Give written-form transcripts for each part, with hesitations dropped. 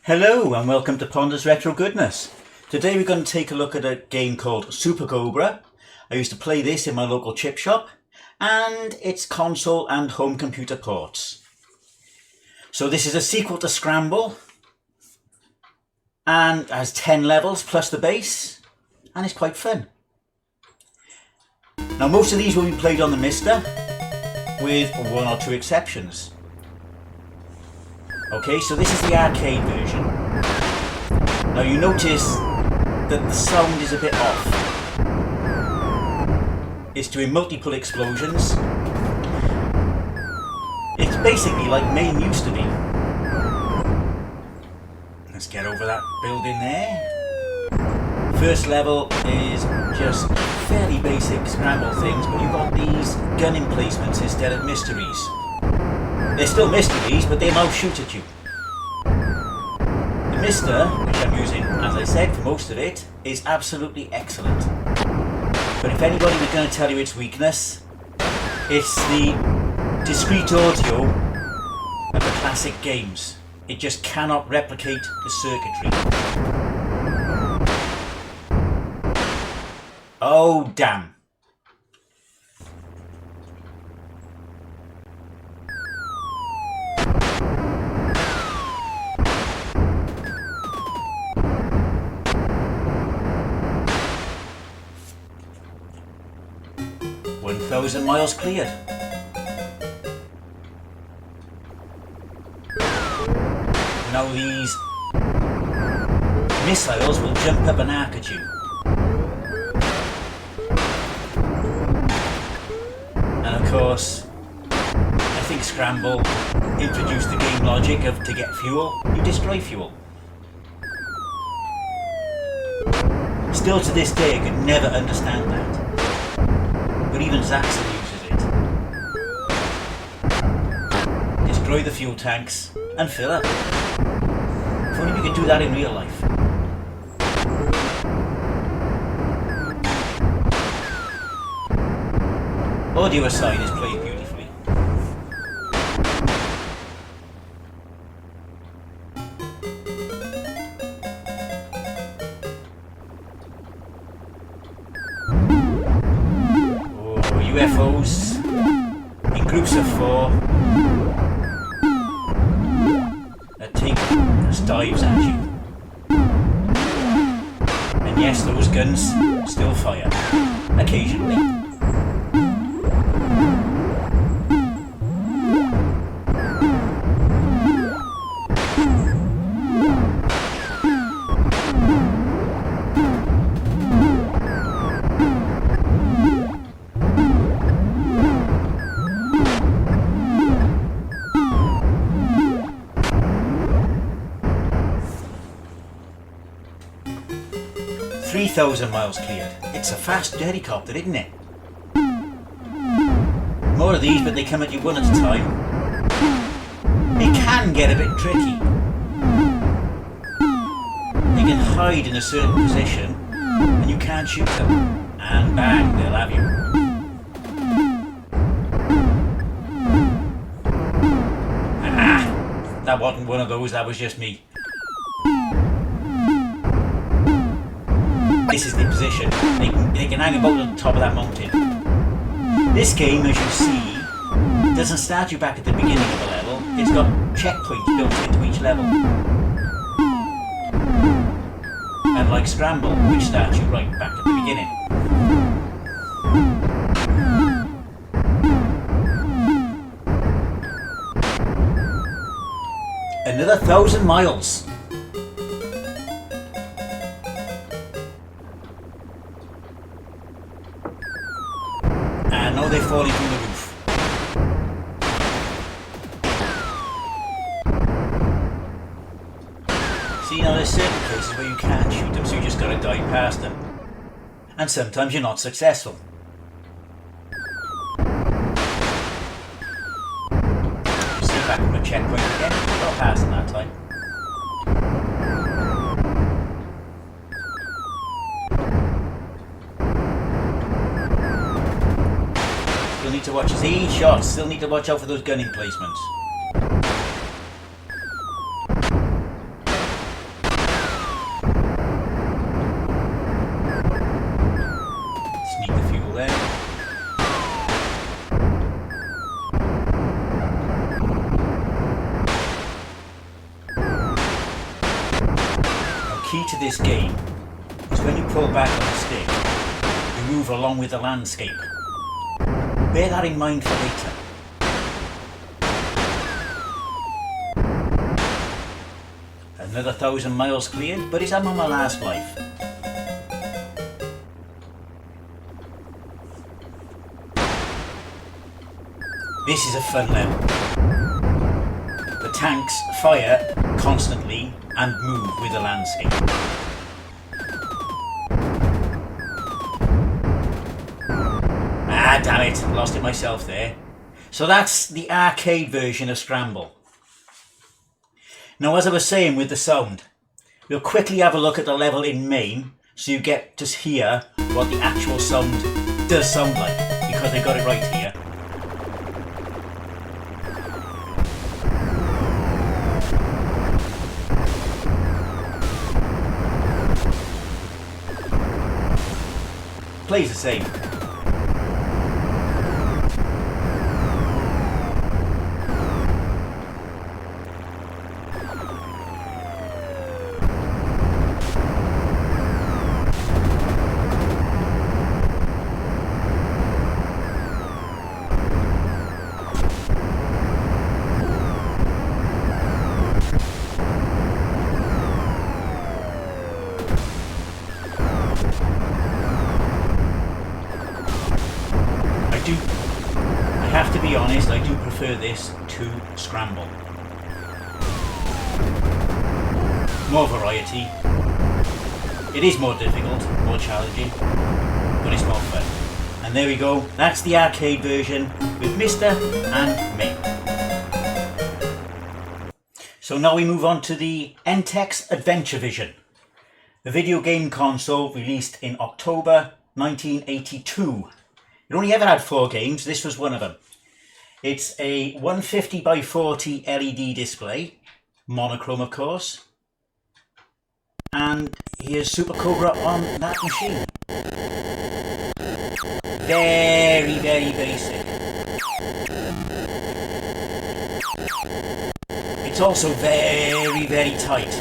Hello and welcome to Ponder's Retro Goodness. Today we're going to take a look at a game called Super Cobra. I used to play this in my local chip shop and its console and home computer ports. So this is a sequel to Scramble and has 10 levels plus the base and it's quite fun. Now most of these will be played on the Mister with one or two exceptions. Okay, so this is the arcade version. Now you notice that the sound is a bit off. It's doing multiple explosions. It's basically like MAME used to be. Let's get over that building there. First level is just fairly basic Scramble things, but you've got these gun emplacements instead of mysteries. They're still mysteries, but they now shoot at you. The Mister, which I'm using, as I said, for most of it, is absolutely excellent. But if anybody was going to tell you its weakness, it's the discrete audio of the classic games. It just cannot replicate the circuitry. Oh, damn. Thousand miles cleared. Now these missiles will jump up and arc at you. And of course, I think Scramble introduced the game logic of to get fuel, you destroy fuel. Still to this day, I could never understand that. But even Zaxxon uses it. Destroy the fuel tanks and fill up. If only we could do that in real life. Audio aside is played beautifully. UFOs in groups of 4 that take dives at you. And yes, those guns still fire, occasionally. 3,000 miles cleared. It's a fast helicopter, isn't it? More of these, but they come at you one at a time. They can get a bit tricky. They can hide in a certain position and you can't shoot them. And bang, they'll have you. Ah, that wasn't one of those, that was just me. This is the position. They can hang about on the top of that mountain. This game, as you see, doesn't start you back at the beginning of the level. It's got checkpoints built into each level. Unlike Scramble, which starts you right back at the beginning. Another 1,000 miles. And now they're falling from the roof. See, now there's certain places where you can't shoot them, so you just gotta dive past them. And sometimes you're not successful. See, back on the checkpoint again. Got past them that time. Still need to watch his E shots. Still need to watch out for those gun emplacements. key to this game is when you pull back on the stick, you move along with the landscape. Bear that in mind for later. Another 1,000 miles cleared, but I'm on my last life. This is a fun level. The tanks fire constantly and move with the landscape. Ah, damn it, lost it myself there. So that's the arcade version of Scramble. Now, as I was saying with the sound, we'll quickly have a look at the level in MAME so you get to hear what the actual sound does sound like, because they got it right here. Plays the same. I have to be honest, I do prefer this to Scramble. More variety. It is more difficult, more challenging, but it's more fun. And there we go, that's the arcade version with Mr. and MAME. So now we move on to the Entex Intellivision, the video game console released in October 1982. It only ever had 4 games, this was one of them. It's a 150 by 40 LED display, monochrome of course. And here's Super Cobra on that machine. Very, very basic. It's also very, very tight.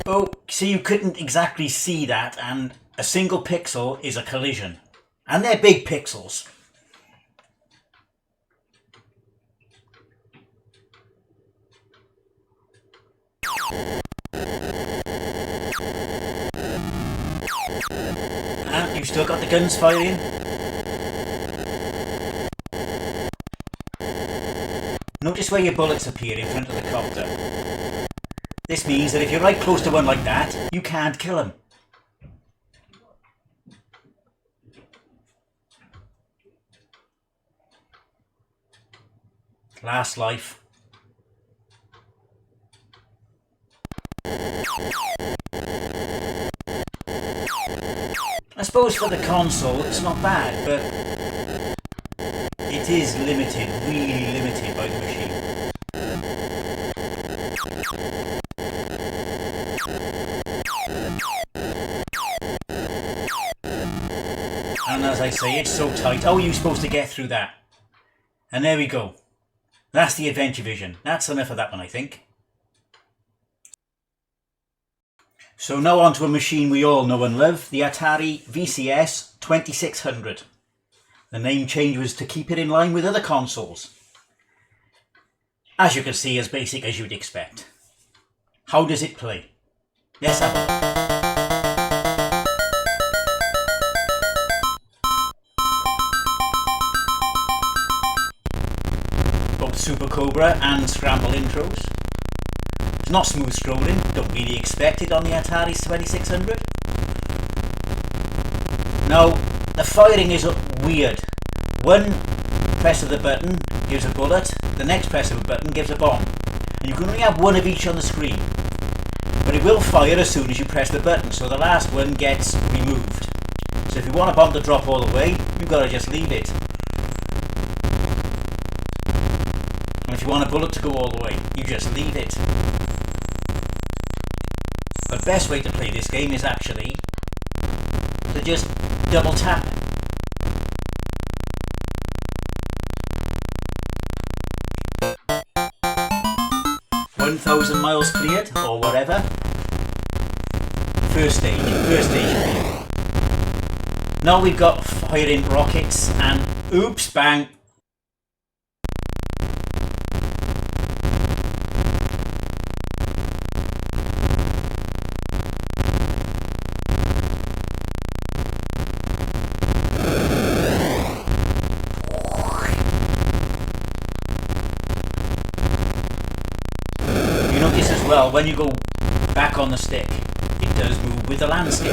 Oh, so you couldn't exactly see that, and a single pixel is a collision. And they're big pixels. And you've still got the guns firing. Notice where your bullets appear in front of the copter. This means that if you're right close to one like that, you can't kill him. Last life. I suppose for the console it's not bad, but it is limited, really limited by the machine. And as I say, it's so tight. How are you supposed to get through that? And there we go. That's the Intellivision. That's enough of that one, I think. So now on to a machine we all know and love, the Atari VCS 2600. The name change was to keep it in line with other consoles. As you can see, as basic as you'd expect. How does it play? Let's have a look. Super Cobra and Scramble intros. It's not smooth scrolling, don't really expect it on the Atari 2600. Now, the firing is weird. One press of the button gives a bullet, the next press of a button gives a bomb. And you can only have one of each on the screen. But it will fire as soon as you press the button, so the last one gets removed. So if you want a bomb to drop all the way, you've got to just leave it. And if you want a bullet to go all the way, you just leave it. The best way to play this game is actually to just double tap. 1,000 miles cleared or whatever. First stage cleared. Now we've got firing rockets and oops, bang. You notice as well, when you go back on the stick, it does move with the landscape.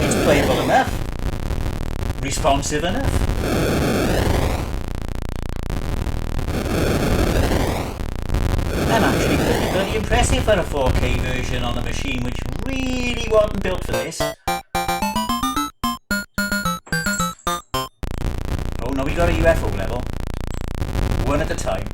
It's playable enough, responsive enough. And actually pretty bloody impressive for a 4K version on a machine which really wasn't built for this. Oh, now we got a UFO level. One at a time.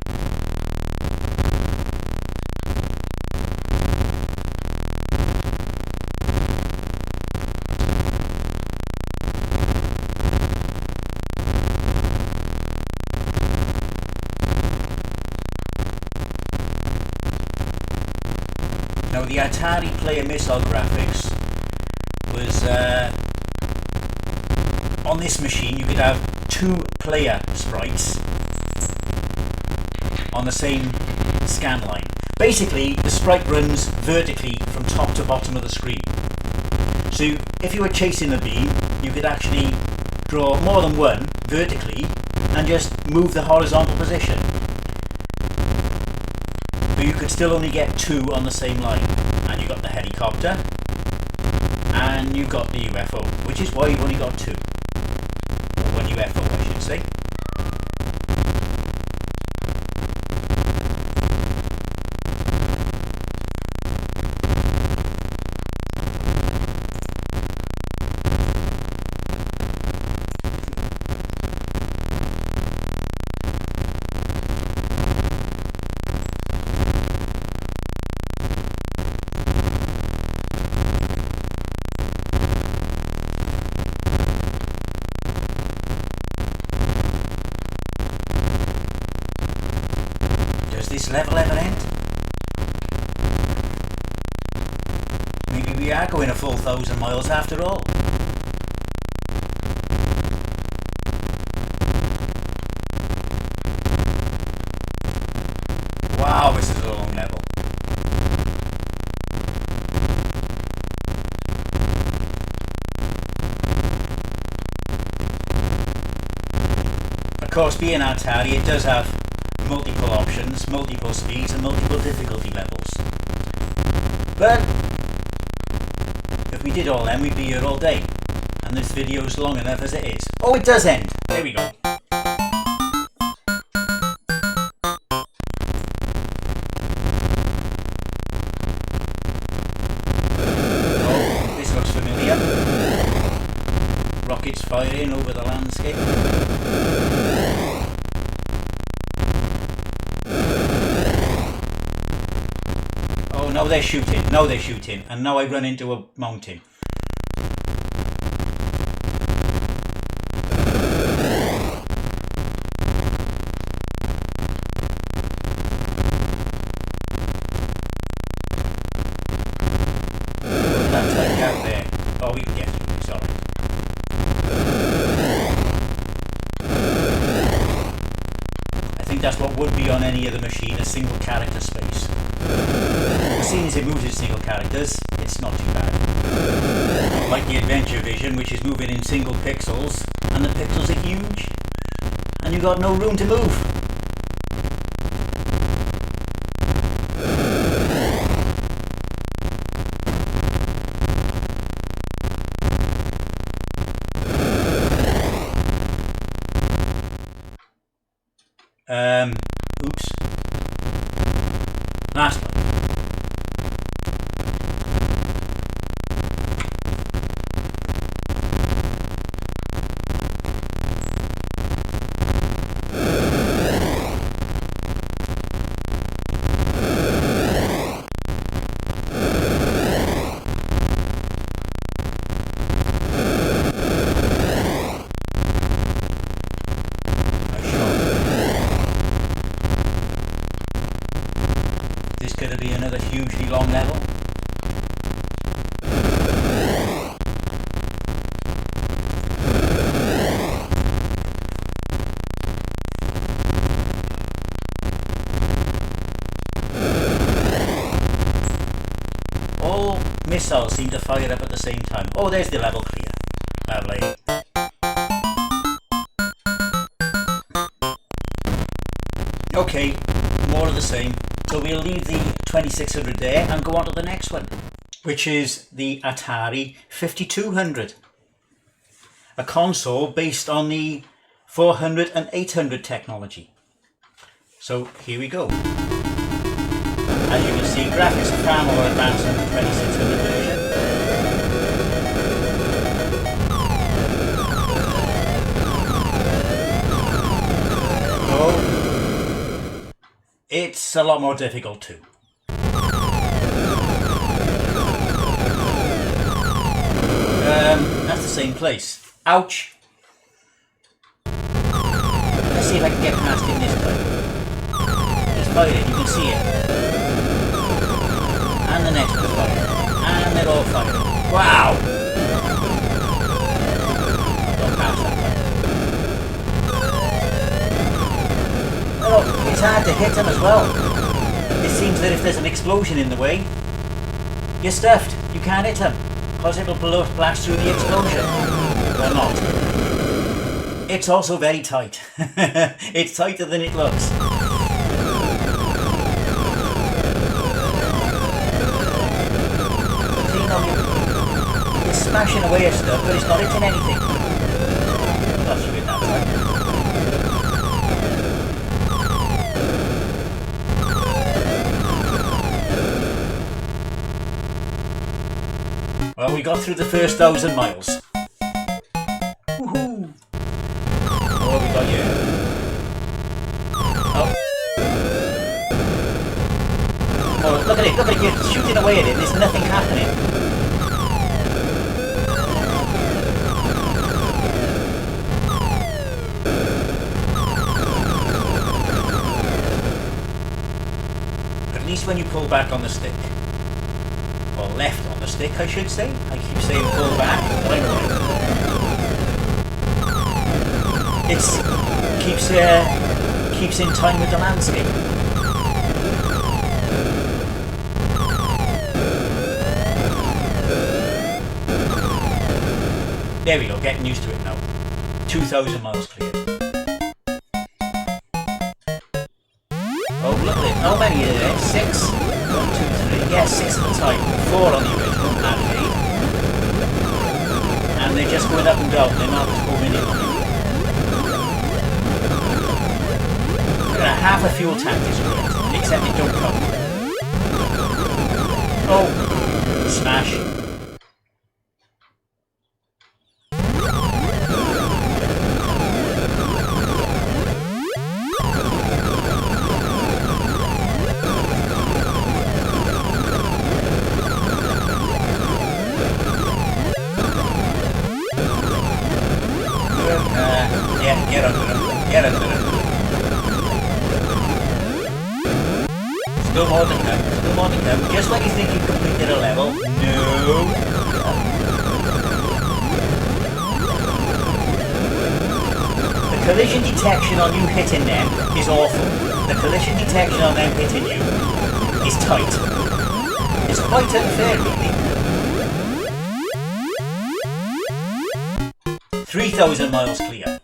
Now the Atari player missile graphics was on this machine. You could have 2 player sprites on the same scan line. Basically the sprite runs vertically from top to bottom of the screen. So if you were chasing the beam, you could actually draw more than one vertically and just move the horizontal position. But you could still only get 2 on the same line. And you got the helicopter and you got the UFO, which is why you've only got 2. Or 1 UFO, I should say. This level ever end? Maybe we are going a full 1,000 miles after all. Wow, this is a long level. Of course, being Atari, it does have multiple options, multiple speeds and multiple difficulty levels. But if we did all them, we'd be here all day. And this video's long enough as it is. Oh, it does end! There we go. Oh, this looks familiar. Rockets firing over the landscape. Now they're shooting, and now I run into a mountain. That's like out there. Oh, we can get through this, alright. I think that's what would be on any other machine, a single character space. As soon as it moves in single characters, it's not too bad. Not like the Intellivision, which is moving in single pixels, and the pixels are huge, and you've got no room to move. Oops. Last one. missiles seem to fire up at the same time. Oh, there's the level clear. Lovely. Okay, more of the same. So we'll leave the 2600 there and go on to the next one, which is the Atari 5200. A console based on the 400 and 800 technology. So here we go. As you can see, graphics are far more advanced than the 2600 version. Oh, it's a lot more difficult too. That's the same place. Ouch! Let's see if I can get past him this time. He's firing, you can see it. And the next one's firing. And they're all firing. Wow! Don't pass that one. Oh, it's hard to hit him as well. It seems that if there's an explosion in the way, you're stuffed. You can't hit him, because it'll blast through the explosion. Or not. It's also very tight. It's tighter than it looks. It's smashing away at stuff, but it's not hitting anything. That's through it that time. Well, we got through the first 1,000 miles. Woohoo! What have we got here? Oh. Oh, look at it, you're shooting away at it, there's nothing happening. At least when you pull back on the stick, or left on the stick I should say, I keep saying pull back, but I know it. Keeps in time with the landscape. There we go, getting used to it now. 2,000 miles cleared. Oh, lovely. How many are there? 6? 1, 2, 3. Yeah, 6 at a time. 4 on the original and 8. And they're just going up and down. They're not homing in on you. Half a fuel tank is great, except it don't come. Oh, smash. Yeah, get under them. Get under them. Still more to come, still more to come. Just when you think you've completed a level, no. The collision detection on you hitting them is awful. The collision detection on them hitting you is tight. It's quite unfair, really. 3,000 miles clear.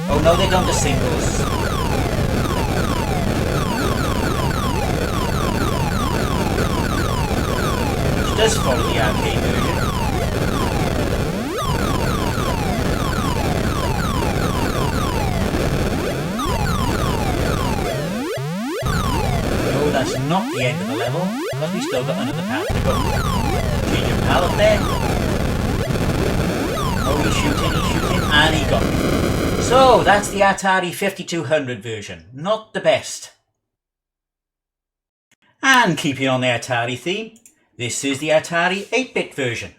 Oh no, they're down to singles. Does follow the arcade version. No, that's not the end of the level, because we still got another path to go. Change your pallet there. Oh, he's shooting, and he got it. So, that's the Atari 5200 version. Not the best. And keeping on the Atari theme, this is the Atari 8-bit version.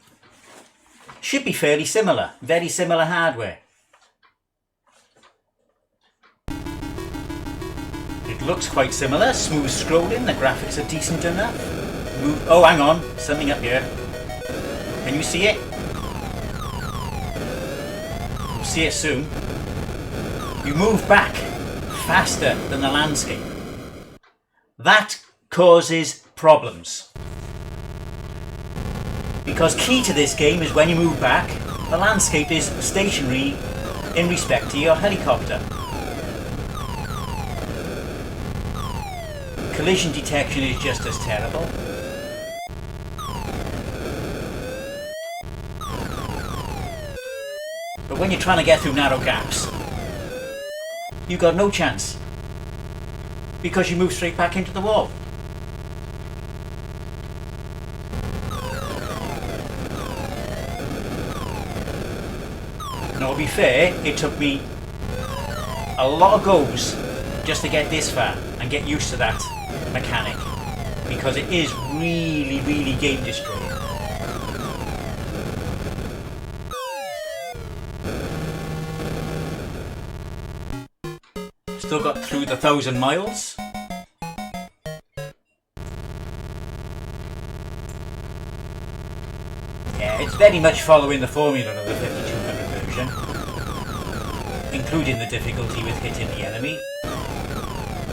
Should be fairly similar, very similar hardware. It looks quite similar, smooth scrolling, the graphics are decent enough. Oh, hang on, something up here. Can you see it? You'll see it soon. You move back faster than the landscape. That causes problems. Because key to this game is when you move back, the landscape is stationary in respect to your helicopter. Collision detection is just as terrible. But when you're trying to get through narrow gaps, you've got no chance. Because you move straight back into the wall. Now, to be fair, it took me a lot of goes just to get this far and get used to that mechanic, because it is really, really game destroying. Still got through the 1,000 miles. Yeah, it's very much following the formula of the 5200 version, including the difficulty with hitting the enemy.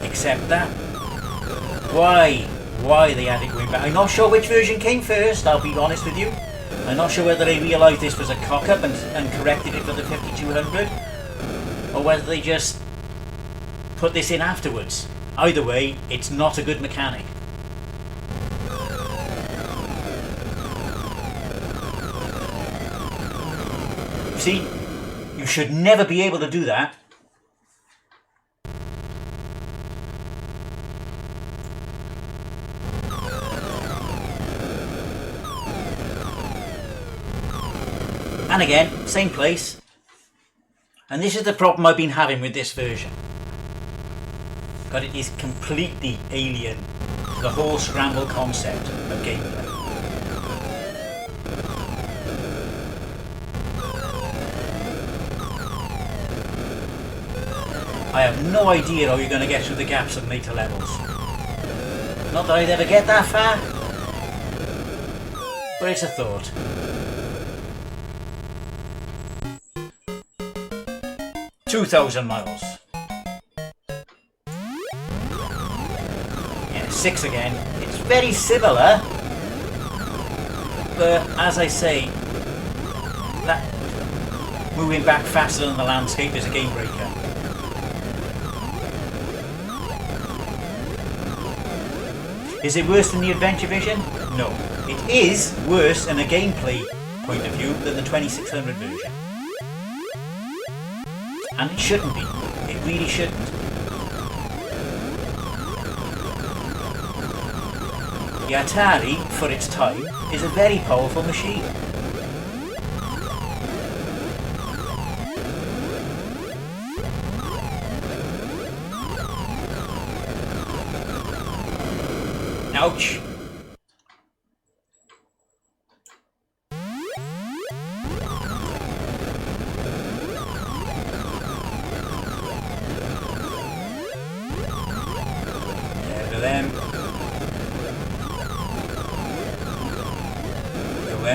Except that, why they had it going back? I'm not sure which version came first, I'll be honest with you. I'm not sure whether they realised this was a cock-up and corrected it for the 5200, or whether they just put this in afterwards. Either way, it's not a good mechanic. See, you should never be able to do that. And again, same place. And this is the problem I've been having with this version. God, it is completely alien to the whole Scramble concept of gameplay. I have no idea how you're going to get through the gaps of later levels. Not that I'd ever get that far, but it's a thought. "2,000 miles. Yeah, 6 again. It's very similar, but as I say, that moving back faster than the landscape is a game breaker. Is it worse than the Adventure Vision? No. It is worse in a gameplay point of view than the 2600 version. And it shouldn't be. It really shouldn't. The Atari, for its time, is a very powerful machine. Ouch.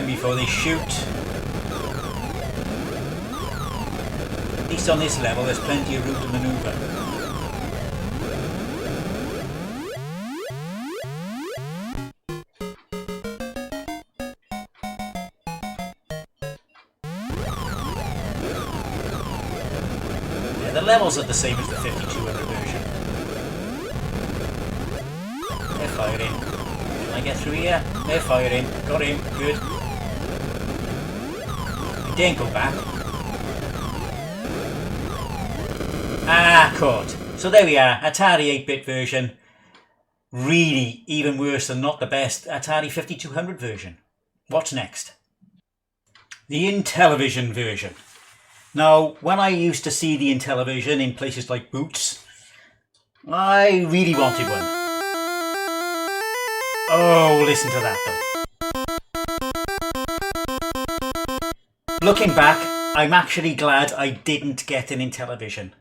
Before they shoot. At least on this level there's plenty of room to manoeuvre. Yeah, the levels are the same as the 5200 version. They're firing. Can I get through here? They're firing. Got him. Good. Didn't go back. Ah, caught. So there we are, Atari 8-bit version. Really even worse than not the best Atari 5200 version. What's next? The Intellivision version. Now, when I used to see the Intellivision in places like Boots, I really wanted one. Oh, listen to that though. Looking back, I'm actually glad I didn't get an Intellivision.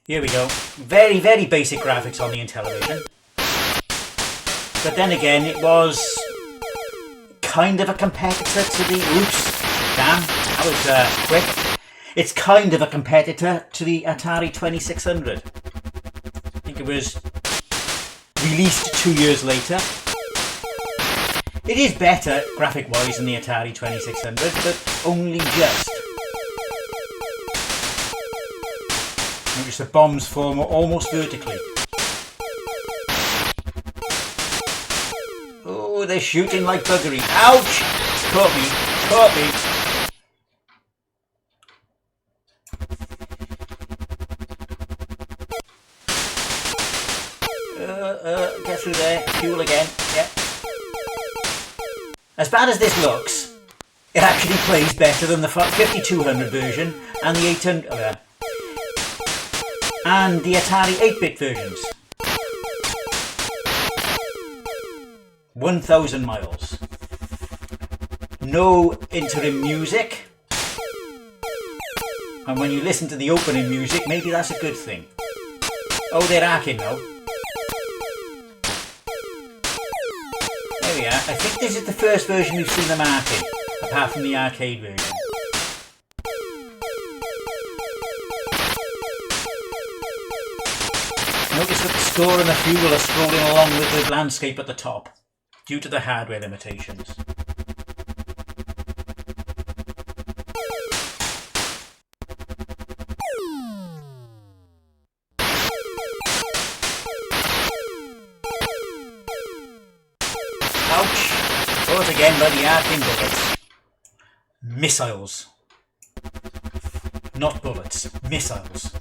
Here we go. Very, very basic graphics on the Intellivision. But then again, it was kind of a competitor to the... Oops, damn, that was quick. It's kind of a competitor to the Atari 2600. I think it was released 2 years later. It is better graphic-wise than the Atari 2600, but only just. Notice the bombs form almost vertically. Oh, they're shooting like buggery. Ouch! Caught me. Caught me. Get through there. Fuel again. Yeah. As bad as this looks, it actually plays better than the 5200 version and the 800 and the Atari 8-bit versions. 1000 miles. No interim music. And when you listen to the opening music, maybe that's a good thing. Oh, they're arcing now. There we are. I think this is the first version we've seen them arcing, apart from the arcade version. Notice that the score and the fuel are scrolling along with the landscape at the top, due to the hardware limitations. Ouch! Caught again by the arcing bullets. Missiles. Not bullets. Missiles.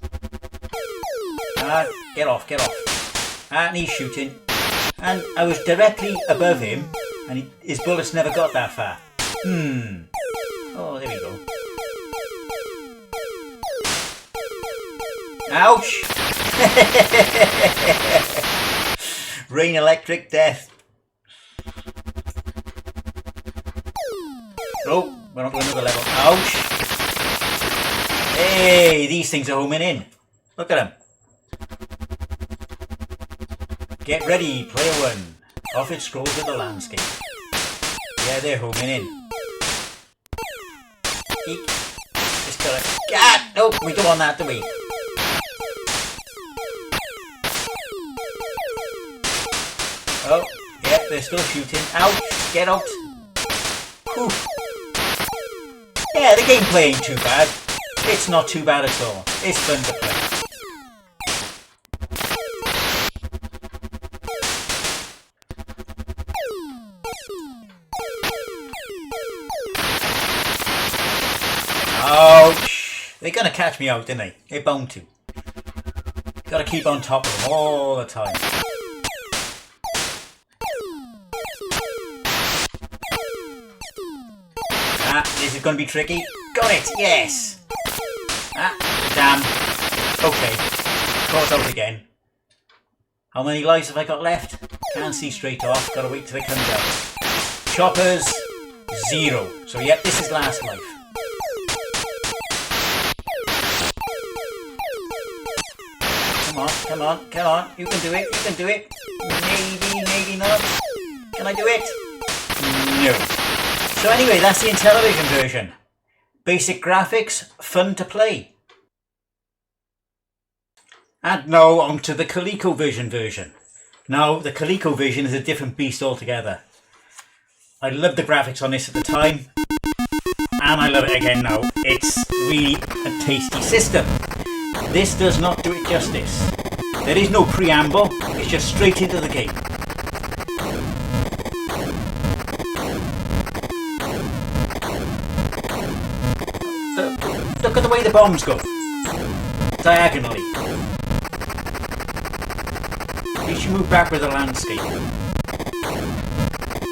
Get off, get off. And he's shooting. And I was directly above him, and his bullets never got that far. Oh, there we go. Ouch! Rain electric death. Oh, we're on to another level. Ouch! Hey, these things are homing in. Look at them. Get ready, player one. Off it scrolls with the landscape. Yeah, they're homing in. Eek. Just gotta... Ah! Nope, we don't want that, do we? Oh, yeah, they're still shooting. Ouch! Get out! Whew. Yeah, the gameplay ain't too bad. It's not too bad at all. It's fun to play. Ouch! They're gonna catch me out, aren't they? They're bound to. Gotta keep on top of them all the time. Ah, this is gonna be tricky. Got it! Yes! Ah, damn. Okay. Caught out again. How many lives have I got left? Can't see straight off. Gotta wait till it comes out. Choppers, 0. So yep, this is last life. Come on, come on, come on. You can do it, you can do it. Maybe, maybe not. Can I do it? No. So anyway, that's the Intellivision version. Basic graphics, fun to play. And now on to the Colecovision version. Now, the Colecovision is a different beast altogether. I loved the graphics on this at the time, and I love it again now. It's really a tasty system. This does not do it justice. There is no preamble, it's just straight into the game. Look at the way the bombs go. Diagonally. You should move back with the landscape.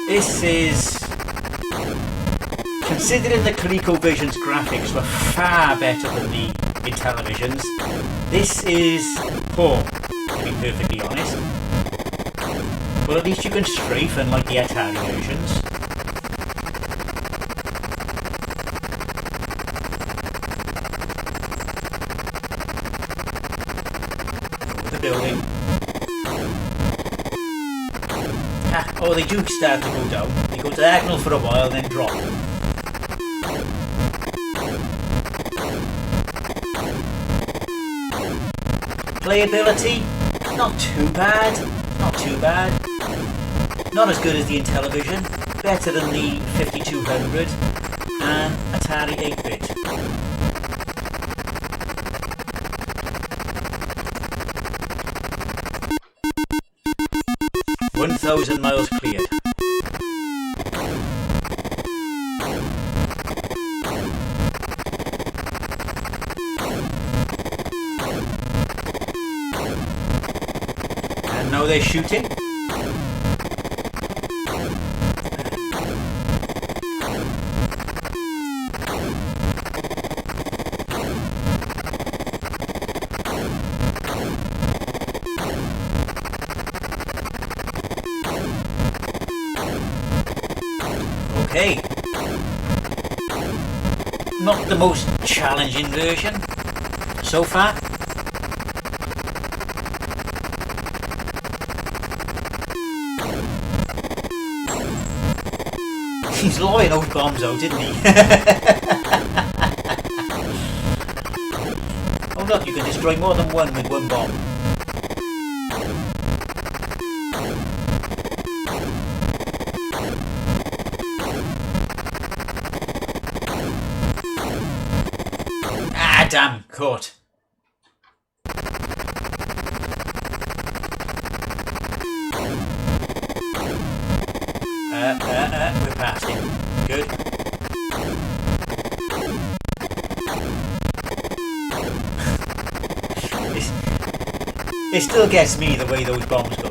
This is... Considering the Colecovision's graphics were far better than the Intellivision's, this is poor, to be perfectly honest. But at least you can strafe, unlike the Atari versions. The building. Oh, they do start to go down. They go diagonal for a while, then drop. Playability, not too bad. Not not too bad. Not as good as the Intellivision, better than the 5200 and Atari 8-bit. "1,000 miles cleared." And now they're shooting. Okay. Not the most challenging version so far. He's lowering those bombs out, didn't he? Oh look, you can destroy more than one with one bomb. Ah, damn, caught. We're passing. Good. It still gets me the way those bombs go.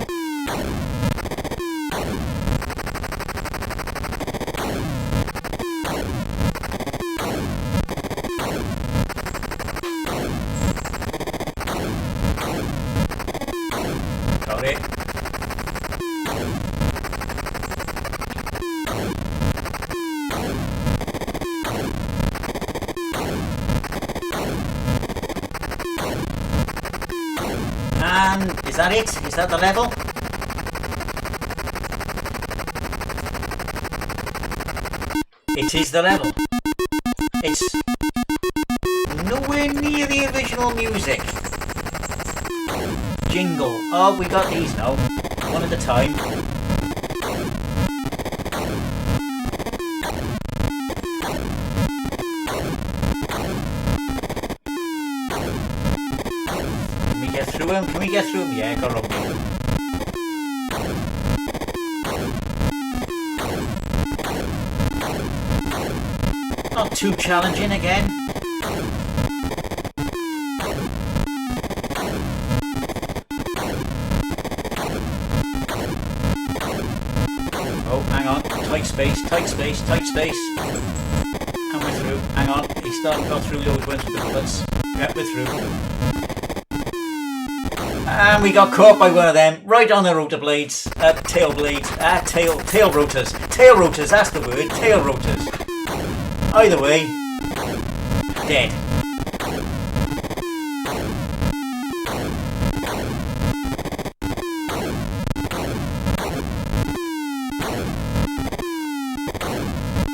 Got it. And is that it? Is that the level? It is the level. It's nowhere near the original music. Jingle. Oh, we got these now. One at a time. Can we get through him? Yeah, got around him. Not too challenging again. Oh, hang on. Tight space, tight space, tight space. And we're through. Hang on. He's starting to go through those ones with the bullets. Yep, we're through. And we got caught by one of them, right on the rotor blades, tail blades, tail rotors. Tail rotors, that's the word, tail rotors. Either way, dead.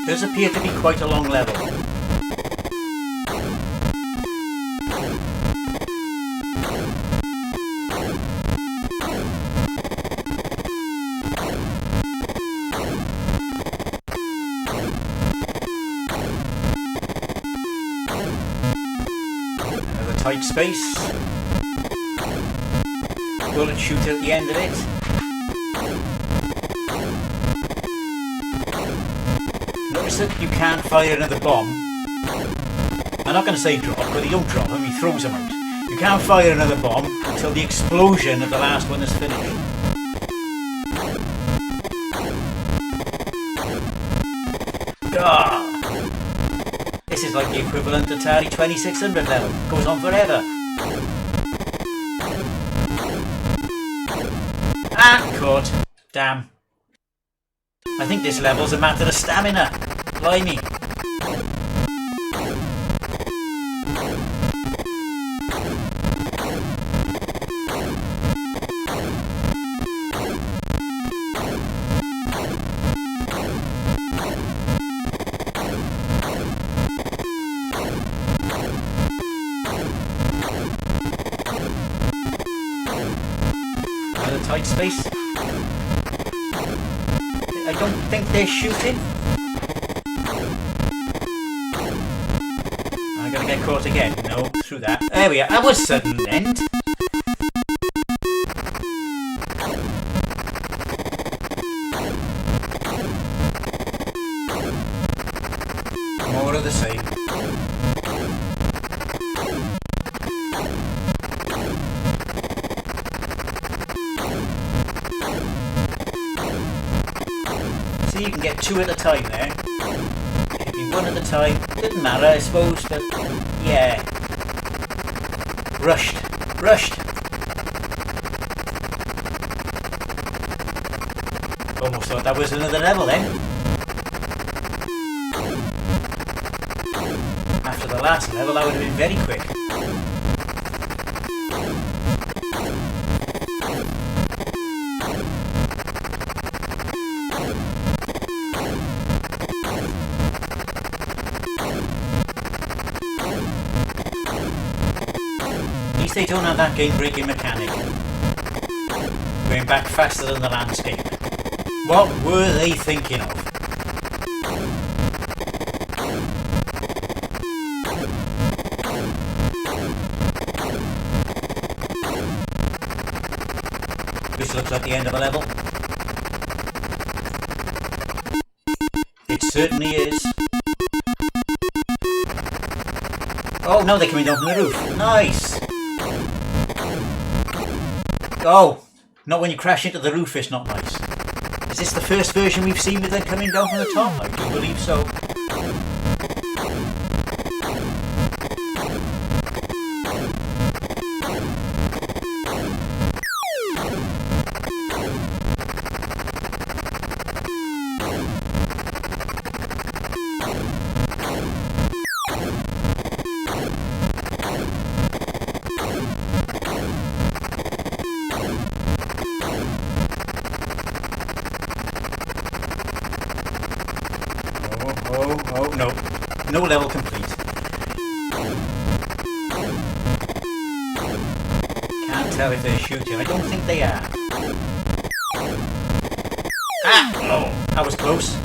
Does appear to be quite a long level. Tight space. Bullet shooter at the end of it. Notice that you can't fire another bomb. I'm not going to say drop, because you don't drop him, he throws them out. You can't fire another bomb until the explosion of the last one is finished. Ah! This is like the equivalent Atari 2600 level. Goes on forever. Ah, caught. Damn. I think this level's a matter of stamina. Blimey. Tight space. think they're shooting. I'm gonna get caught again. No, through that. There we are. That was sudden end. More of the same. See, you can get two at a time there. Could be one at a time. Doesn't matter, I suppose, but yeah. Rushed. Rushed. Almost thought that was another level then. After the last level, that would have been very quick. At least they don't have that game-breaking mechanic. Going back faster than the landscape. What were they thinking of? This looks like the end of a level. It certainly is. Oh no, they're coming down from the roof. Nice! Oh! Not when you crash into the roof, it's not nice. Is this the first version we've seen with them coming down from the top? I do believe so. Oh, no. No level complete. Can't tell if they're shooting. I don't think they are. Ah! Oh, that was close.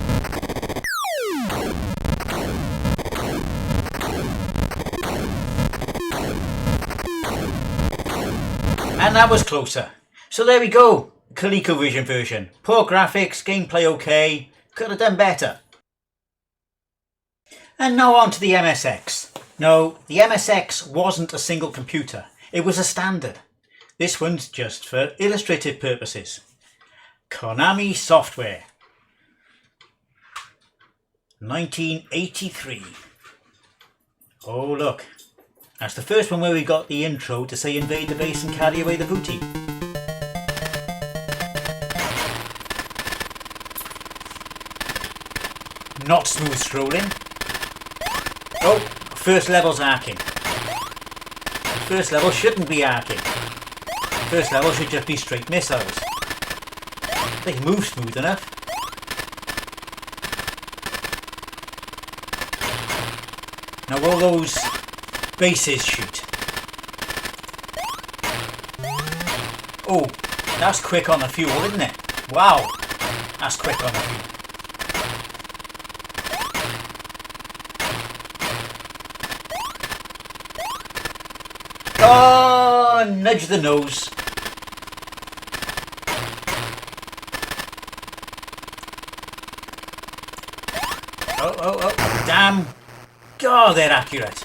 And that was closer. So there we go. Colecovision version. Poor graphics, gameplay okay. Could have done better. And now on to the MSX. No, the MSX wasn't a single computer. It was a standard. This one's just for illustrative purposes. Konami software. 1983. Oh look. That's the first one where we got the intro to say invade the base and carry away the booty. Not smooth scrolling. Oh, first level's arcing. First level shouldn't be arcing. First level should just be straight missiles. They move smooth enough. Now will those bases shoot? Oh, that's quick on the fuel, isn't it? Wow, that's quick on the fuel. Oh, nudge the nose. Oh, damn. God, they're accurate.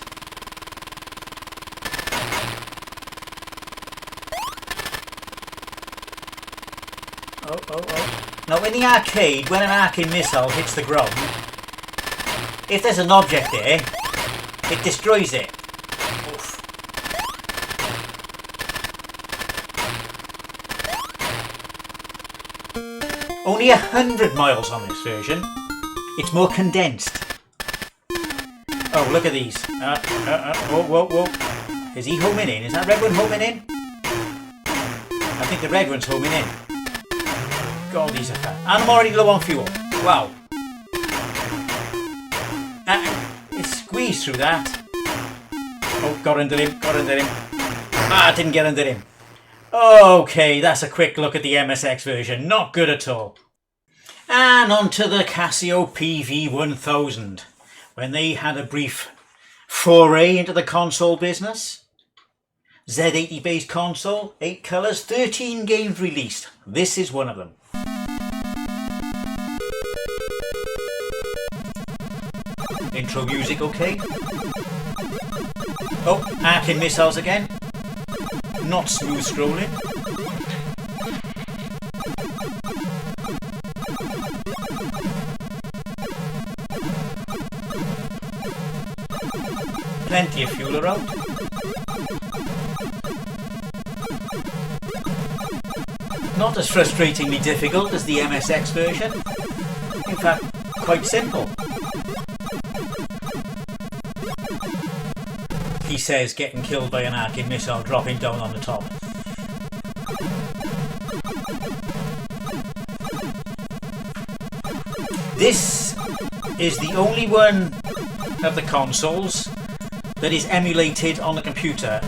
Oh. Now, in the arcade, when an arcing missile hits the ground, if there's an object there, it destroys it. Only 100 miles on this version. It's more condensed. Oh, look at these. Whoa. Is he homing in? Is that red one homing in? I think the red one's homing in. God, these are fat. And I'm already low on fuel. Wow. It squeezed through that. Oh, got under him. Ah, didn't get under him. Okay, that's a quick look at the MSX version. Not good at all. And on to the Casio PV1000, when they had a brief foray into the console business. Z80 based console, 8 colours, 13 games released. This is one of them. Intro music okay? Oh, arcing missiles again. Not smooth scrolling. Plenty of fuel around. Not as frustratingly difficult as the MSX version. In fact, quite simple. He says, getting killed by an arcing missile dropping down on the top. This is the only one of the consoles that is emulated on the computer.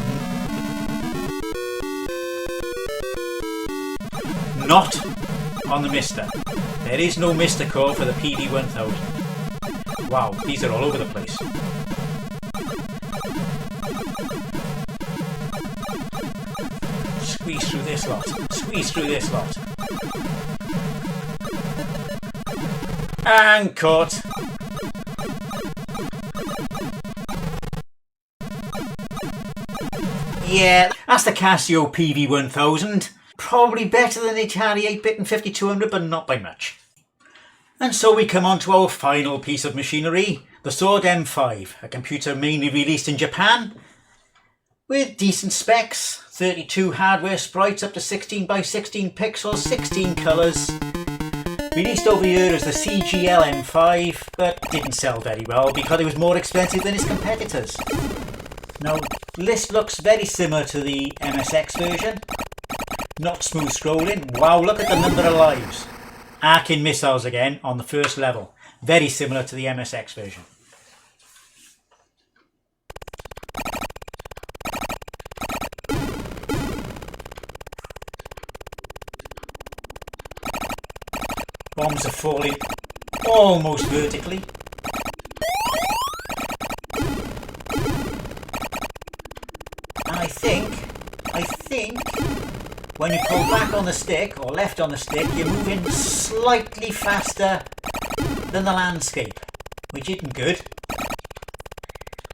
Not on the Mister. There is no Mister core for the PV1000. Wow, these are all over the place. Squeeze through this lot. Squeeze through this lot. And caught. Yeah, that's the Casio PV1000. Probably better than the Atari 8-bit and 5200, but not by much. And so we come on to our final piece of machinery, the Sword M5, a computer mainly released in Japan, with decent specs, 32 hardware sprites up to 16 by 16 pixels, 16 colours. Released over here as the CGL M5, but didn't sell very well because it was more expensive than its competitors. Now, this looks very similar to the MSX version. Not smooth scrolling. Wow, look at the number of lives. Arcing missiles again on the first level. Very similar to the MSX version. Bombs are falling almost vertically. And I think when you pull back on the stick or left on the stick, you're moving slightly faster than the landscape, which isn't good.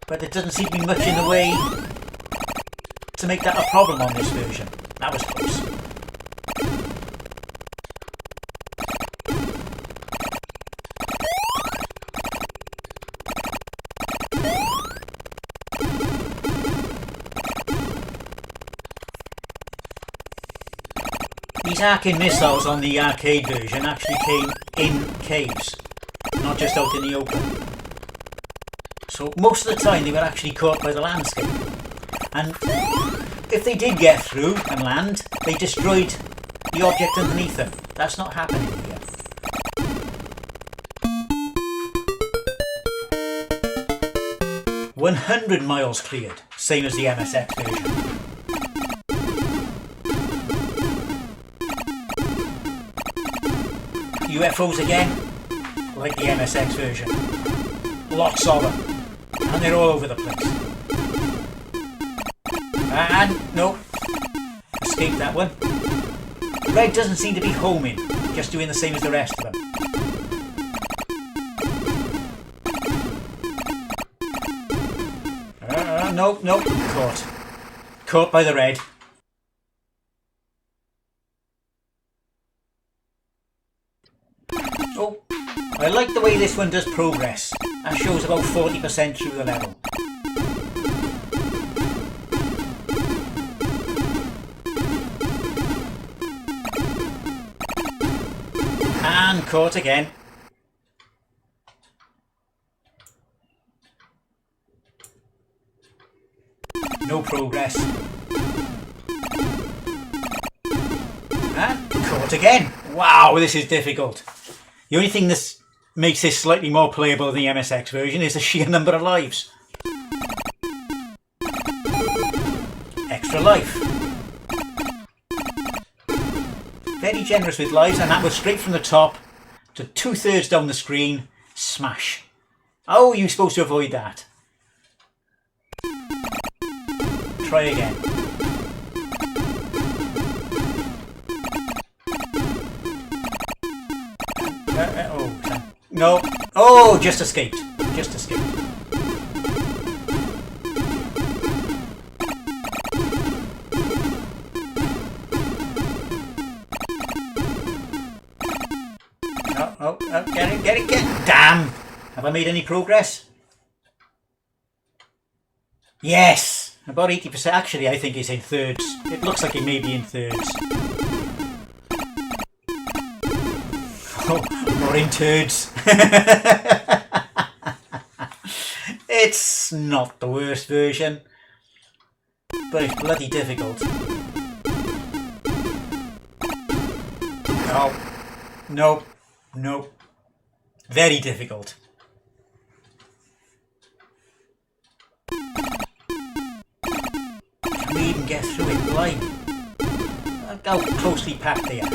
But there doesn't seem to be much in the way to make that a problem on this version. That was close. These arcing missiles on the arcade version actually came in caves, not just out in the open. So most of the time they were actually caught by the landscape. And if they did get through and land, they destroyed the object underneath them. That's not happening here. "100 miles cleared," same as the MSX version. UFOs again, like the MSX version. Lots of them. And they're all over the place. And, nope. Escaped that one. Red doesn't seem to be homing, just doing the same as the rest of them. Nope. Caught. Caught by the red. Oh, I like the way this one does progress. That shows about 40% through the level. And caught again. No progress. And caught again. Wow, this is difficult. The only thing that makes this slightly more playable than the MSX version is the sheer number of lives. Extra life. Very generous with lives, and that was straight from the top So 2/3 down the screen, smash. How are you supposed to avoid that? Try again. Oh, no. Oh, just escaped. Just escaped. Get it. Damn! Have I made any progress? Yes! About 80%. Actually, I think it's in thirds. It looks like it may be in thirds. Oh, or in turds. It's not the worst version, but it's bloody difficult. No. Very difficult. Can we even get through it blind? Look how closely packed they are.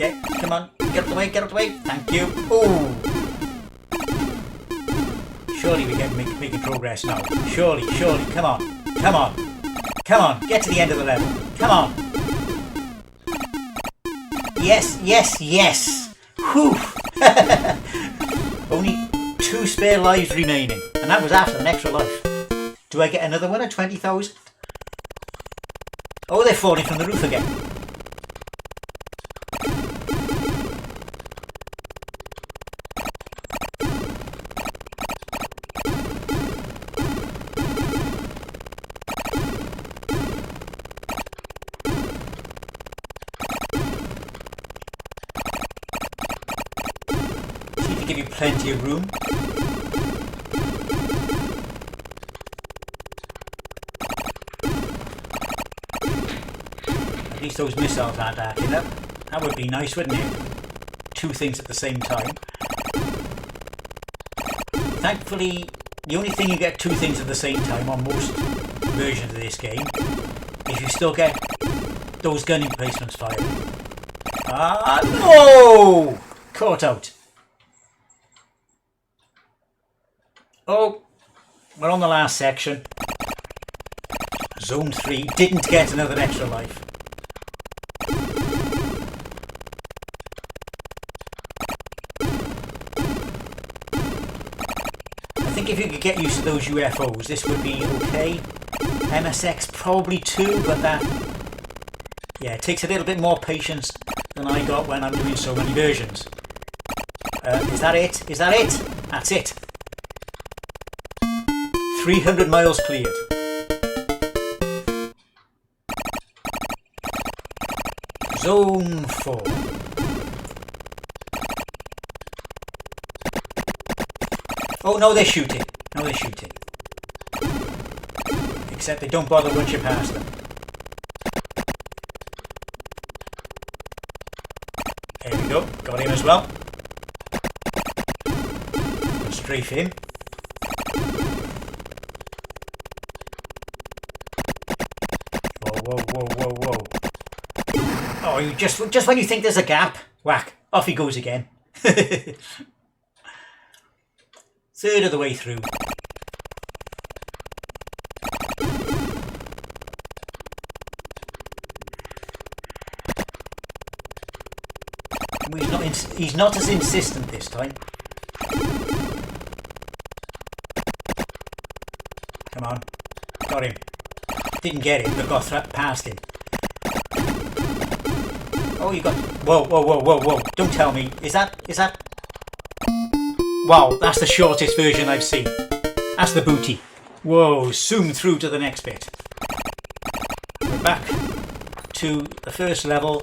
Right, come on, get out the way, thank you. Oh! Surely we get making progress now. Surely, come on, get to the end of the level. Come on. Yes. Whew. Only 2 spare lives remaining, and that was after an extra life. Do I get another one at 20,000? Oh, they're falling from the roof again. Give you plenty of room. At least those missiles aren't acting up. That would be nice, wouldn't it? 2 things at the same time. Thankfully, the only thing you get 2 things at the same time on most versions of this game is you still get those gun emplacements fired. Ah, no! Caught out. Oh, we're on the last section. Zone 3 didn't get another extra life. I think if you could get used to those UFOs, this would be okay. MSX probably too, but it takes a little bit more patience than I got when I'm doing so many versions. Is that it? That's it. 300 miles cleared. Zone 4. Oh, no, they're shooting. Except they don't bother once you pass them. There we go. Got him as well. Strafe him. Whoa. Oh, you just when you think there's a gap, whack, off he goes again. Third of the way through. He's not as insistent this time. Come on. Got him. Didn't get him, but got past him. Oh, you got... Whoa. Don't tell me. Is that... Wow, that's the shortest version I've seen. That's the booty. Whoa, zoom through to the next bit. We're back to the first level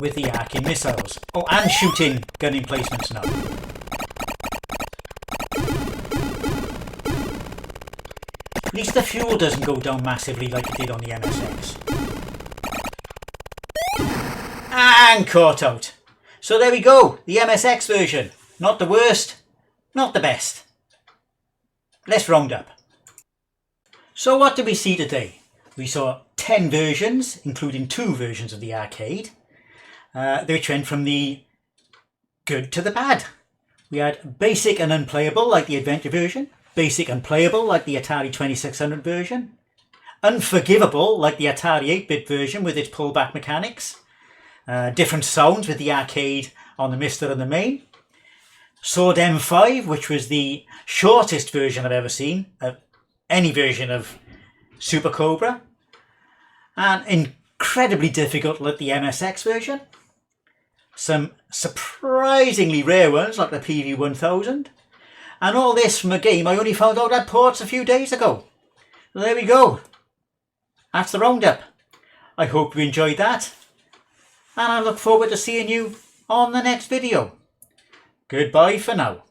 with the arcing missiles. Oh, and shooting gun emplacements now. At least the fuel doesn't go down massively like it did on the MSX. And caught out. So there we go, the MSX version. Not the worst, not the best. Let's round up. So what did we see today? We saw 10 versions, including 2 versions of the arcade. which went from the good to the bad. We had basic and unplayable like the Adventure version, basic and playable like the Atari 2600 version, unforgivable like the Atari 8-bit version with its pullback mechanics, different sounds with the arcade on the Mister and the MAME, Sword M5, which was the shortest version I've ever seen of any version of Super Cobra, and incredibly difficult like the MSX version. Some surprisingly rare ones like the PV1000, and all this from a game I only found out had ports a few days ago. So there we go. That's the roundup. I hope you enjoyed that, and I look forward to seeing you on the next video. Goodbye for now.